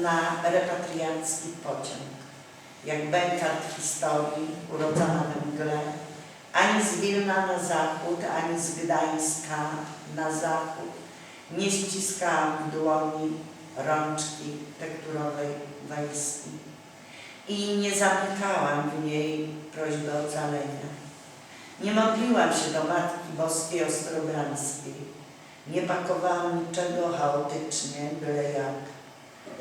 na repatriacki pociąg. Jak bękart historii, urodzona we mgle, ani z Wilna na zachód, ani z Gdańska na zachód nie ściskałam w dłoni rączki tekturowej walizki i nie zamykałam w niej prośby o ocalenia. Nie modliłam się do Matki Boskiej Ostrobrańskiej. Nie pakowałam niczego chaotycznie, byle jak.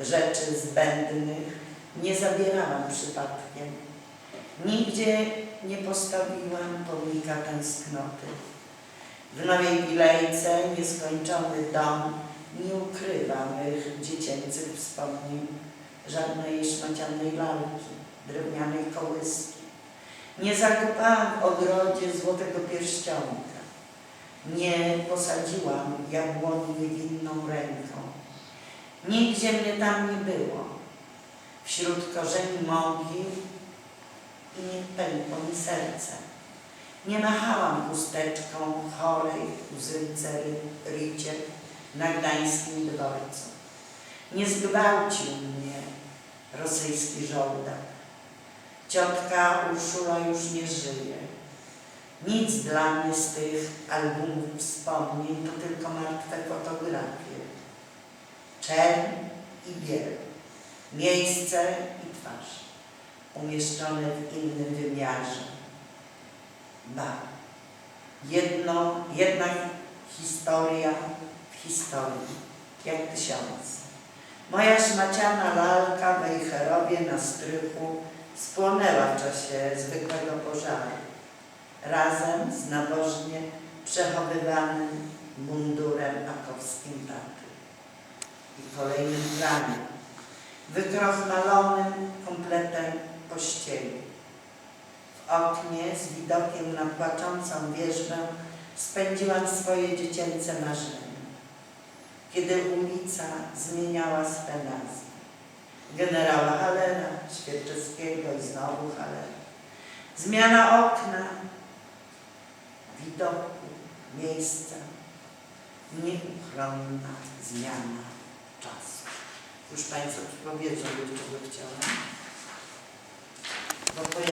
Rzeczy zbędnych nie zabierałam przypadkiem. Nigdzie nie postawiłam pomnika tęsknoty. W Nowej Wilejce nieskończony dom nie ukrywa mych dziecięcych wspomnień, żadnej szmacianej lalki, drewnianej kołyski. Nie zakopałam w ogrodzie złotego pierścionka. Nie posadziłam jabłoni niewinną ręką. Nigdzie mnie tam nie było. Wśród korzeni mogił i nie pękło mi serce. Nie machałam chusteczką chorej łzyce Ricie na gdańskim dworcu. Nie zgwałcił mnie rosyjski żołdak. Ciotka Urszula już nie żyje. Nic dla mnie z tych albumów wspomnień, to tylko martwe fotografie. Czerń i biel, miejsce i twarz, umieszczone w innym wymiarze. Ba, jedna historia w historii, jak tysiąc. Moja szmaciana lalka w Wejherowie na strychu spłonęła w czasie zwykłego pożaru, razem z nabożnie przechowywanym mundurem akowskim taty i kolejnym praniu, wykrochmalonym kompletem pościeli. W oknie z widokiem na płaczącą wierzbę spędziłam swoje dziecięce marzenia, kiedy ulica zmieniała swe nazwy. Generała Halera, Świerczewskiego i znowu Halera. Zmiana okna, widoku, miejsca, nieuchronna zmiana czasu. Już Państwo powiedzą, do czego chciałam. Bo